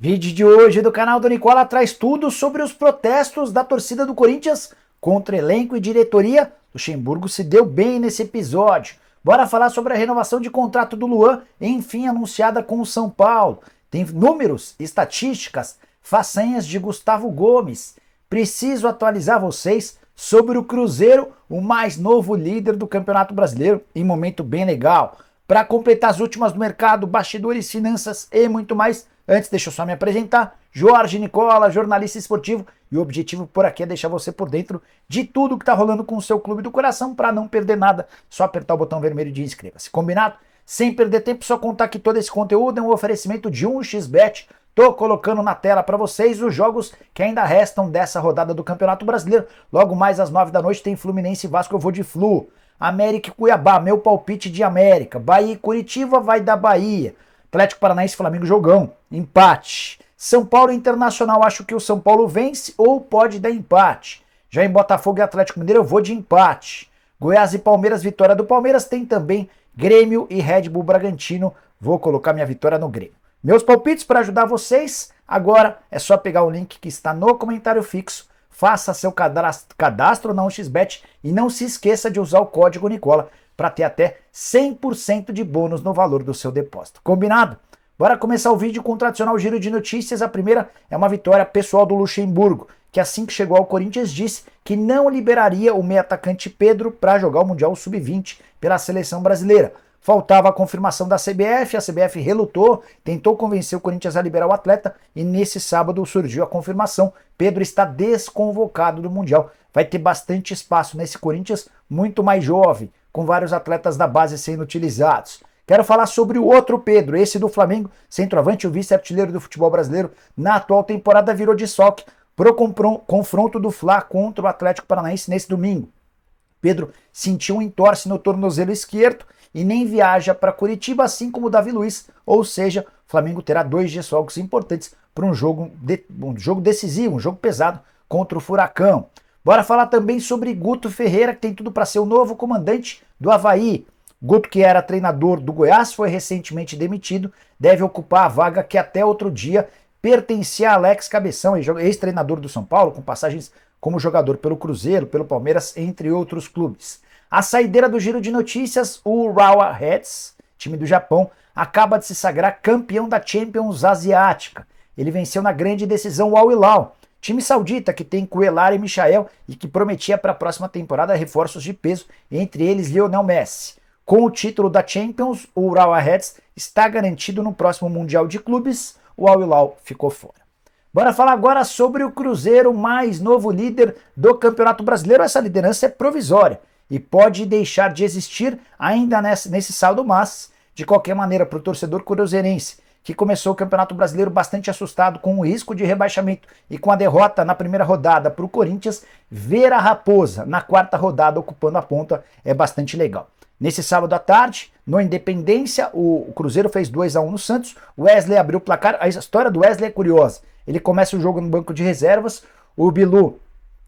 Vídeo de hoje do canal do Nicola traz tudo sobre os protestos da torcida do Corinthians contra elenco e diretoria. Luxemburgo se deu bem nesse episódio. Bora falar sobre a renovação de contrato do Luan, enfim anunciada com o São Paulo. Tem números, estatísticas, façanhas de Gustavo Gomes. Preciso atualizar vocês sobre o Cruzeiro, o mais novo líder do Campeonato Brasileiro, em momento bem legal. Para completar as últimas do mercado, bastidores, finanças e muito mais, antes deixa eu só me apresentar, Jorge Nicola, jornalista esportivo, e o objetivo por aqui é deixar você por dentro de tudo que está rolando com o seu clube do coração para não perder nada, só apertar o botão vermelho de inscreva-se, combinado? Sem perder tempo, só contar que todo esse conteúdo é um oferecimento de 1xBet. Tô colocando na tela para vocês os jogos que ainda restam dessa rodada do Campeonato Brasileiro. Logo mais às 9 da noite tem Fluminense e Vasco, eu vou de Flu. América e Cuiabá, meu palpite de América. Bahia e Curitiba vai dar Bahia. Atlético Paranaense e Flamengo, jogão, empate. São Paulo e Internacional, acho que o São Paulo vence ou pode dar empate. Já em Botafogo e Atlético Mineiro eu vou de empate. Goiás e Palmeiras, vitória do Palmeiras. Tem também Grêmio e Red Bull Bragantino, vou colocar minha vitória no Grêmio. Meus palpites para ajudar vocês, agora é só pegar o link que está no comentário fixo, faça seu cadastro na 1xBet e não se esqueça de usar o código Nicola para ter até 100% de bônus no valor do seu depósito. Combinado? Bora começar o vídeo com o tradicional giro de notícias. A primeira é uma vitória pessoal do Luxemburgo, que assim que chegou ao Corinthians disse que não liberaria o meio atacante Pedro para jogar o Mundial Sub-20 pela seleção brasileira. Faltava a confirmação da CBF, a CBF relutou, tentou convencer o Corinthians a liberar o atleta e nesse sábado surgiu a confirmação. Pedro está desconvocado do Mundial. Vai ter bastante espaço nesse Corinthians muito mais jovem, com vários atletas da base sendo utilizados. Quero falar sobre o outro Pedro, esse do Flamengo, centroavante, o vice-artilheiro do futebol brasileiro, na atual temporada virou desfalque pro confronto do Fla contra o Atlético Paranaense nesse domingo. Pedro sentiu um entorse no tornozelo esquerdo e nem viaja para Curitiba, assim como o Davi Luiz, ou seja, o Flamengo terá 2 desfalques importantes para um jogo decisivo, um jogo pesado contra o Furacão. Bora falar também sobre Guto Ferreira, que tem tudo para ser o novo comandante do Avaí. Guto, que era treinador do Goiás, foi recentemente demitido, deve ocupar a vaga que até outro dia pertencia a Alex Cabeção, ex-treinador do São Paulo, com passagens como jogador pelo Cruzeiro, pelo Palmeiras, entre outros clubes. A saideira do giro de notícias, o Urawa Reds, time do Japão, acaba de se sagrar campeão da Champions Asiática. Ele venceu na grande decisão o Al Hilal, time saudita que tem Cuellar e Michael e que prometia para a próxima temporada reforços de peso, entre eles Lionel Messi. Com o título da Champions, o Urawa Reds está garantido no próximo Mundial de Clubes, o Al Hilal ficou fora. Bora falar agora sobre o Cruzeiro, mais novo líder do Campeonato Brasileiro. Essa liderança é provisória e pode deixar de existir ainda nesse saldo, mas, de qualquer maneira, para o torcedor cruzeirense, que começou o Campeonato Brasileiro bastante assustado com o risco de rebaixamento e com a derrota na primeira rodada para o Corinthians, ver a Raposa na quarta rodada ocupando a ponta é bastante legal. Nesse sábado à tarde, no Independência, o Cruzeiro fez 2-1 no Santos, o Wesley abriu o placar. A história do Wesley é curiosa, ele começa o jogo no banco de reservas, o Bilu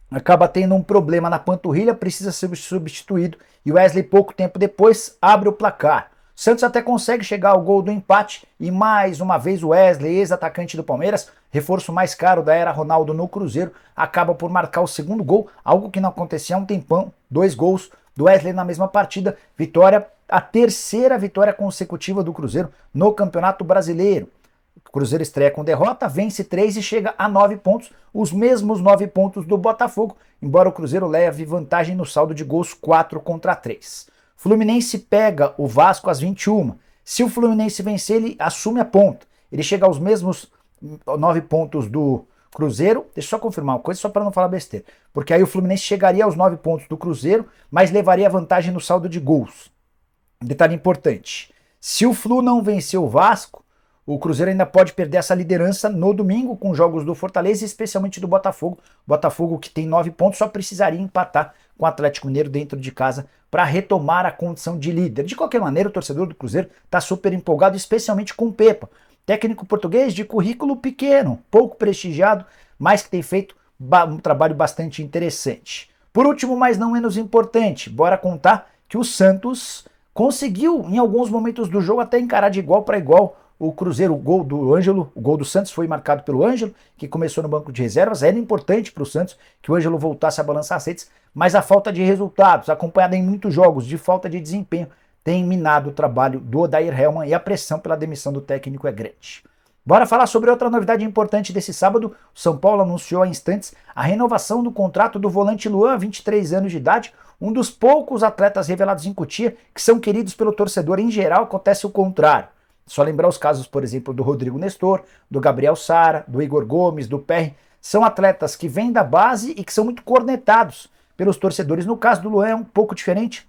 acaba tendo um problema na panturrilha, precisa ser substituído, e o Wesley pouco tempo depois abre o placar. O Santos até consegue chegar ao gol do empate, e mais uma vez o Wesley, ex-atacante do Palmeiras, reforço mais caro da era Ronaldo no Cruzeiro, acaba por marcar o segundo gol, algo que não acontecia há um tempão, 2 gols do Wesley na mesma partida, vitória, a terceira vitória consecutiva do Cruzeiro no Campeonato Brasileiro. O Cruzeiro estreia com derrota, vence 3 e chega a 9 pontos, os mesmos 9 pontos do Botafogo, embora o Cruzeiro leve vantagem no saldo de gols 4-3. Fluminense pega o Vasco às 21. Se o Fluminense vencer, ele assume a ponta. Ele chega aos mesmos 9 pontos do Cruzeiro. Deixa eu só confirmar uma coisa, só para não falar besteira. Porque aí o Fluminense chegaria aos 9 pontos do Cruzeiro, mas levaria vantagem no saldo de gols. Detalhe importante. Se o Flu não vencer o Vasco, o Cruzeiro ainda pode perder essa liderança no domingo com jogos do Fortaleza, especialmente do Botafogo. Botafogo, que tem 9 pontos, só precisaria empatar com o Atlético Mineiro dentro de casa para retomar a condição de líder. De qualquer maneira, o torcedor do Cruzeiro está super empolgado, especialmente com o Pepa. Técnico português de currículo pequeno, pouco prestigiado, mas que tem feito um trabalho bastante interessante. Por último, mas não menos importante, bora contar que o Santos conseguiu, em alguns momentos do jogo, até encarar de igual para igual o Cruzeiro, o gol do Ângelo, o gol do Santos foi marcado pelo Ângelo, que começou no banco de reservas. Era importante para o Santos que o Ângelo voltasse a balançar as redes, mas a falta de resultados, acompanhada em muitos jogos de falta de desempenho, tem minado o trabalho do Odair Hellmann e a pressão pela demissão do técnico é grande. Bora falar sobre outra novidade importante desse sábado. O São Paulo anunciou há instantes a renovação do contrato do volante Luan, 23 anos de idade, um dos poucos atletas revelados em Cotia que são queridos pelo torcedor. Em geral, acontece o contrário. Só lembrar os casos, por exemplo, do Rodrigo Nestor, do Gabriel Sara, do Igor Gomes, do Perry. São atletas que vêm da base e que são muito cornetados pelos torcedores. No caso do Luan é um pouco diferente.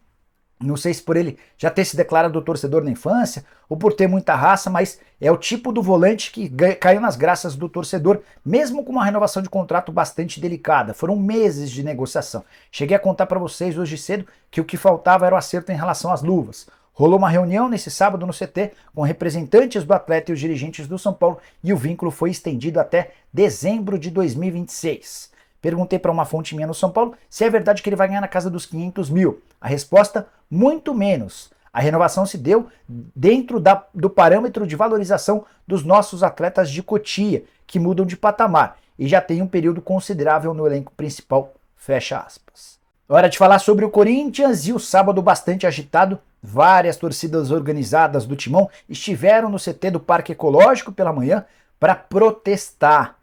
Não sei se por ele já ter se declarado torcedor na infância ou por ter muita raça, mas é o tipo do volante que caiu nas graças do torcedor, mesmo com uma renovação de contrato bastante delicada. Foram meses de negociação. Cheguei a contar para vocês hoje cedo que o que faltava era o acerto em relação às luvas. Rolou uma reunião nesse sábado no CT com representantes do atleta e os dirigentes do São Paulo e o vínculo foi estendido até dezembro de 2026. Perguntei para uma fonte minha no São Paulo se é verdade que ele vai ganhar na casa dos 500 mil. A resposta, muito menos. A renovação se deu dentro do parâmetro de valorização dos nossos atletas de Cotia, que mudam de patamar e já tem um período considerável no elenco principal, fecha aspas. Hora de falar sobre o Corinthians e o sábado bastante agitado. Várias torcidas organizadas do Timão estiveram no CT do Parque Ecológico pela manhã para protestar.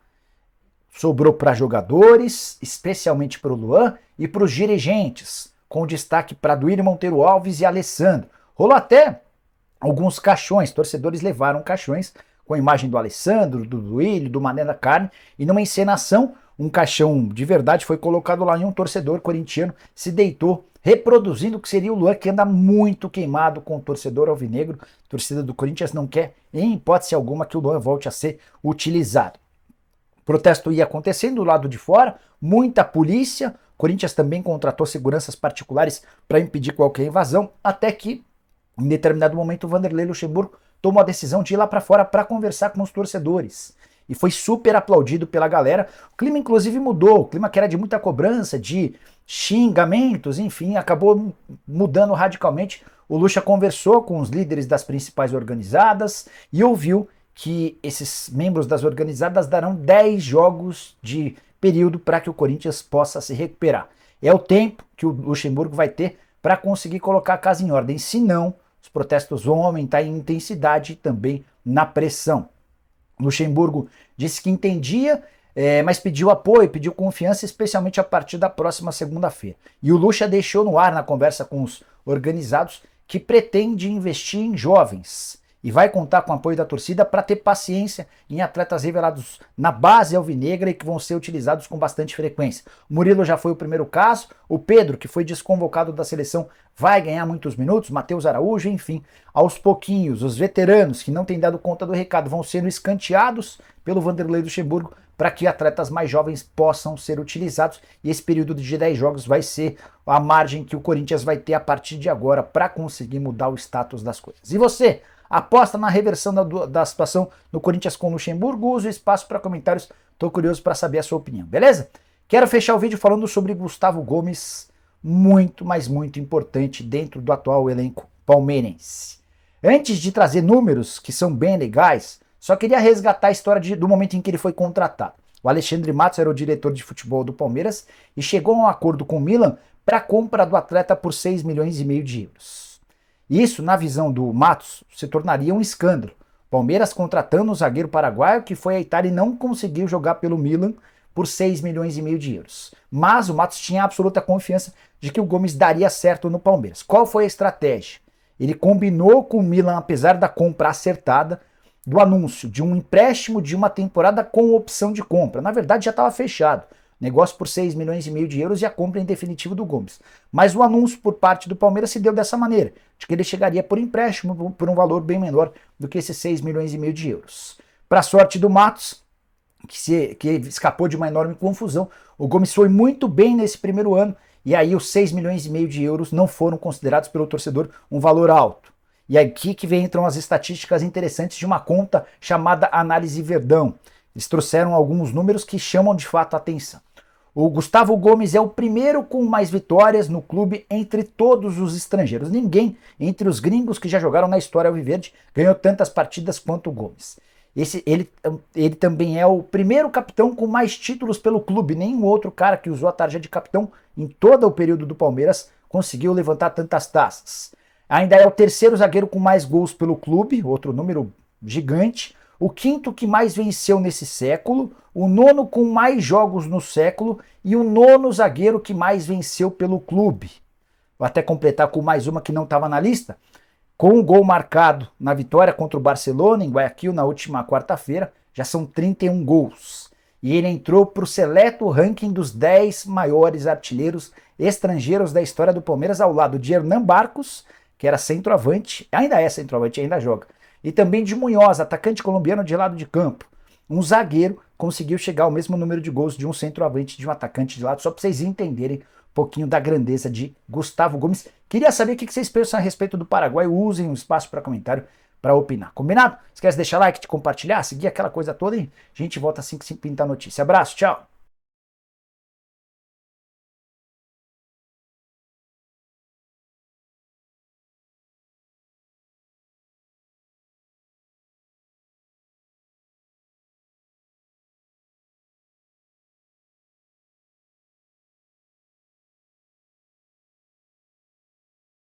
Sobrou para jogadores, especialmente para o Luan, e para os dirigentes, com destaque para Duílio Monteiro Alves e Alessandro. Rolou até alguns caixões, torcedores levaram caixões com a imagem do Alessandro, do Duílio, do Mané da Carne, e numa encenação, um caixão de verdade foi colocado lá e um torcedor corintiano se deitou, reproduzindo o que seria o Luan, que anda muito queimado com o torcedor alvinegro. A torcida do Corinthians não quer, em hipótese alguma, que o Luan volte a ser utilizado. O protesto ia acontecendo do lado de fora, muita polícia, o Corinthians também contratou seguranças particulares para impedir qualquer invasão, até que, em determinado momento, o Vanderlei Luxemburgo tomou a decisão de ir lá para fora para conversar com os torcedores. E foi super aplaudido pela galera. O clima, inclusive, mudou. O clima que era de muita cobrança, de xingamentos, enfim, acabou mudando radicalmente. O Luxa conversou com os líderes das principais organizadas e ouviu que esses membros das organizadas darão 10 jogos de período para que o Corinthians possa se recuperar. É o tempo que o Luxemburgo vai ter para conseguir colocar a casa em ordem. Se não, os protestos vão aumentar em intensidade e também na pressão. Luxemburgo disse que entendia, mas pediu apoio, pediu confiança, especialmente a partir da próxima segunda-feira. E o Luxa deixou no ar, na conversa com os organizados, que pretende investir em jovens e vai contar com o apoio da torcida para ter paciência em atletas revelados na base alvinegra e que vão ser utilizados com bastante frequência. O Murilo já foi o primeiro caso, o Pedro, que foi desconvocado da seleção, vai ganhar muitos minutos, Matheus Araújo, enfim. Aos pouquinhos, os veteranos que não têm dado conta do recado vão sendo escanteados pelo Vanderlei Luxemburgo para que atletas mais jovens possam ser utilizados, e esse período de 10 jogos vai ser a margem que o Corinthians vai ter a partir de agora para conseguir mudar o status das coisas. E você? Aposta na reversão da situação no Corinthians com o Luxemburgo? Use o espaço para comentários, estou curioso para saber a sua opinião, beleza? Quero fechar o vídeo falando sobre Gustavo Gomes, muito, mas muito importante dentro do atual elenco palmeirense. Antes de trazer números que são bem legais, só queria resgatar a história do momento em que ele foi contratado. O Alexandre Matos era o diretor de futebol do Palmeiras e chegou a um acordo com o Milan para a compra do atleta por 6,5 milhões de euros. Isso, na visão do Matos, se tornaria um escândalo. Palmeiras contratando o zagueiro paraguaio que foi à Itália e não conseguiu jogar pelo Milan por 6,5 milhões de euros. Mas o Matos tinha absoluta confiança de que o Gomes daria certo no Palmeiras. Qual foi a estratégia? Ele combinou com o Milan, apesar da compra acertada, do anúncio de um empréstimo de uma temporada com opção de compra. Na verdade já estava fechado. Negócio por 6,5 milhões de euros e a compra em definitivo do Gomes. Mas o anúncio por parte do Palmeiras se deu dessa maneira, de que ele chegaria por empréstimo por um valor bem menor do que esses 6,5 milhões de euros. Para a sorte do Matos, que escapou de uma enorme confusão, o Gomes foi muito bem nesse primeiro ano, e aí os 6,5 milhões de euros não foram considerados pelo torcedor um valor alto. E aqui que entram as estatísticas interessantes de uma conta chamada Análise Verdão. Eles trouxeram alguns números que chamam de fato a atenção. O Gustavo Gomes é o primeiro com mais vitórias no clube entre todos os estrangeiros. Ninguém entre os gringos que já jogaram na história alviverde ganhou tantas partidas quanto o Gomes. Ele também é o primeiro capitão com mais títulos pelo clube. Nenhum outro cara que usou a tarja de capitão em todo o período do Palmeiras conseguiu levantar tantas taças. Ainda é o terceiro zagueiro com mais gols pelo clube, outro número gigante. O quinto que mais venceu nesse século, o nono com mais jogos no século e o nono zagueiro que mais venceu pelo clube. Vou até completar com mais uma que não estava na lista. Com o gol marcado na vitória contra o Barcelona, em Guayaquil, na última quarta-feira, já são 31 gols. E ele entrou para o seleto ranking dos 10 maiores artilheiros estrangeiros da história do Palmeiras, ao lado de Hernan Barcos, que era centroavante, ainda é centroavante, ainda joga, e também de Munhoz, atacante colombiano de lado de campo. Um zagueiro conseguiu chegar ao mesmo número de gols de um centroavante e de um atacante de lado, só para vocês entenderem um pouquinho da grandeza de Gustavo Gomes. Queria saber o que vocês pensam a respeito do Paraguai. Usem o espaço para comentário para opinar. Combinado? Esquece de deixar like, de compartilhar, seguir aquela coisa toda e a gente volta assim que se pintar a notícia. Abraço, tchau!